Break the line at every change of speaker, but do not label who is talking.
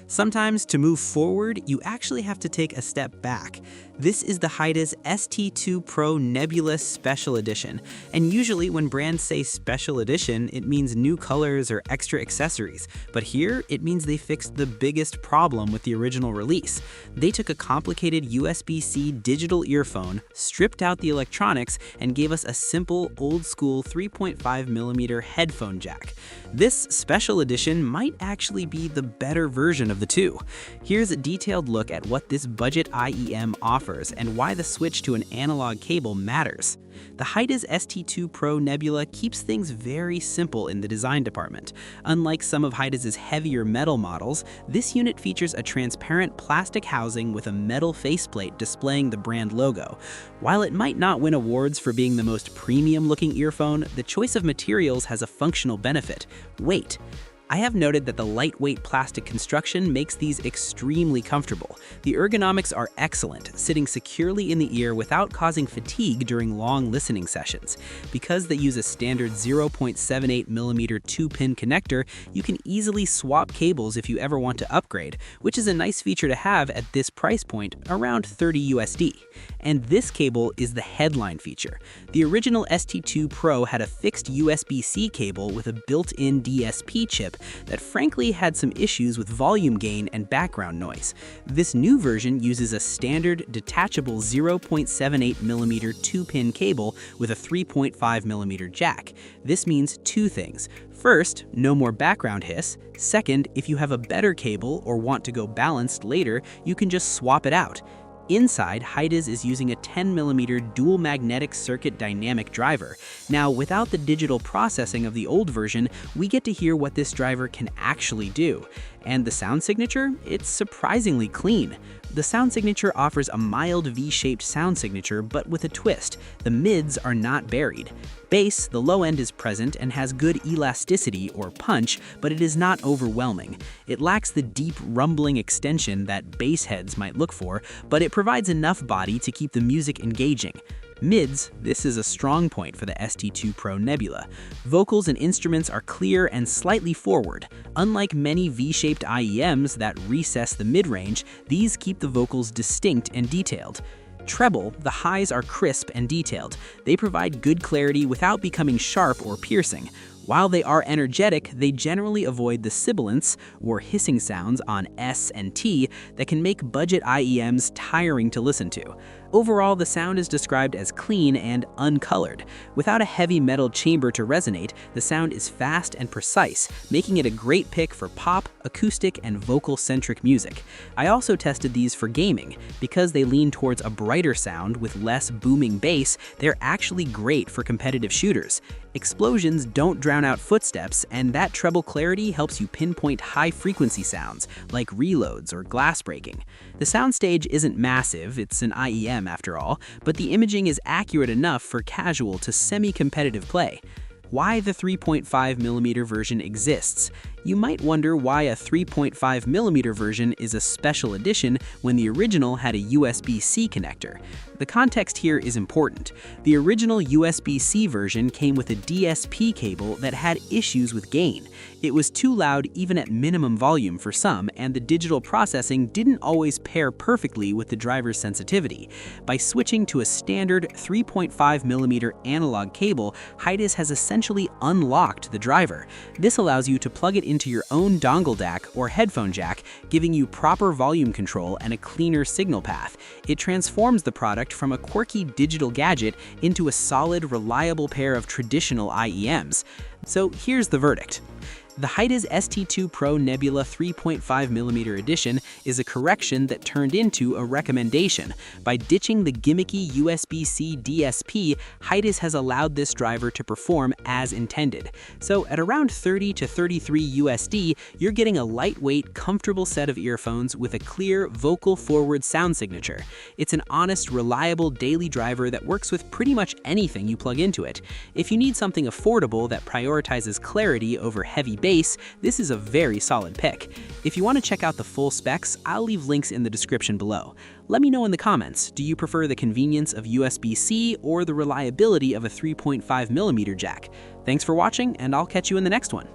Sometimes to move forward, you actually have to take a step back. This is the Hidizs ST2 PRO Nebula Special Edition, and usually when brands say Special Edition, it means new colors or extra accessories, but here it means they fixed the biggest problem with the original release. They took a complicated USB-C digital earphone, stripped out the electronics, and gave us a simple, old-school 3.5mm headphone jack. This Special Edition might actually be the better version of the two. Here's a detailed look at what this budget IEM offers and why the switch to an analog cable matters. The Hidizs ST2 PRO Nebula keeps things very simple in the design department. Unlike some of Hidizs' heavier metal models, this unit features a transparent plastic housing with a metal faceplate displaying the brand logo. While it might not win awards for being the most premium-looking earphone, the choice of materials has a functional benefit: weight. I have noted that the lightweight plastic construction makes these extremely comfortable. The ergonomics are excellent, sitting securely in the ear without causing fatigue during long listening sessions. Because they use a standard 0.78mm 2-pin connector, you can easily swap cables if you ever want to upgrade, which is a nice feature to have at this price point, around $30 USD. And this cable is the headline feature. The original ST2 Pro had a fixed USB-C cable with a built-in DSP chip that frankly had some issues with volume gain and background noise. This new version uses a standard detachable 0.78mm 2-pin cable with a 3.5mm jack. This means two things. First, no more background hiss. Second, if you have a better cable or want to go balanced later, you can just swap it out. Inside, Hidizs is using a 10mm dual magnetic circuit dynamic driver. Now, without the digital processing of the old version, we get to hear what this driver can actually do. And the sound signature? It's surprisingly clean. The sound signature offers a mild V-shaped sound signature, but with a twist. The mids are not buried. Bass, the low end is present and has good elasticity or punch, but it is not overwhelming. It lacks the deep rumbling extension that bass heads might look for, but it provides enough body to keep the music engaging. Mids, this is a strong point for the ST2 PRO Nebula. Vocals and instruments are clear and slightly forward. Unlike many V-shaped IEMs that recess the mid-range, these keep the vocals distinct and detailed. Treble, the highs are crisp and detailed. They provide good clarity without becoming sharp or piercing. While they are energetic, they generally avoid the sibilance, or hissing sounds on S and T that can make budget IEMs tiring to listen to. Overall, the sound is described as clean and uncolored. Without a heavy metal chamber to resonate, the sound is fast and precise, making it a great pick for pop, acoustic, and vocal-centric music. I also tested these for gaming. Because they lean towards a brighter sound with less booming bass, they're actually great for competitive shooters. Explosions don't drown out footsteps, and that treble clarity helps you pinpoint high-frequency sounds, like reloads or glass breaking. The soundstage isn't massive, it's an IEM after all, but the imaging is accurate enough for casual to semi-competitive play. Why the 3.5mm version exists? You might wonder why a 3.5mm version is a special edition when the original had a USB-C connector. The context here is important. The original USB-C version came with a DSP cable that had issues with gain. It was too loud even at minimum volume for some, and the digital processing didn't always pair perfectly with the driver's sensitivity. By switching to a standard 3.5mm analog cable, Hidizs has essentially unlocked the driver. This allows you to plug it into your own dongle DAC or headphone jack, giving you proper volume control and a cleaner signal path. It transforms the product from a quirky digital gadget into a solid, reliable pair of traditional IEMs. So here's the verdict. The Hidizs ST2 PRO Nebula 3.5mm edition is a correction that turned into a recommendation. By ditching the gimmicky USB-C DSP, Hidizs has allowed this driver to perform as intended. So at around $30 to $33 USD, you're getting a lightweight, comfortable set of earphones with a clear, vocal-forward sound signature. It's an honest, reliable daily driver that works with pretty much anything you plug into it. If you need something affordable that prioritizes clarity over heavy bass, this is a very solid pick. If you want to check out the full specs, I'll leave links in the description below. Let me know in the comments, do you prefer the convenience of USB-C or the reliability of a 3.5mm jack? Thanks for watching, and I'll catch you in the next one.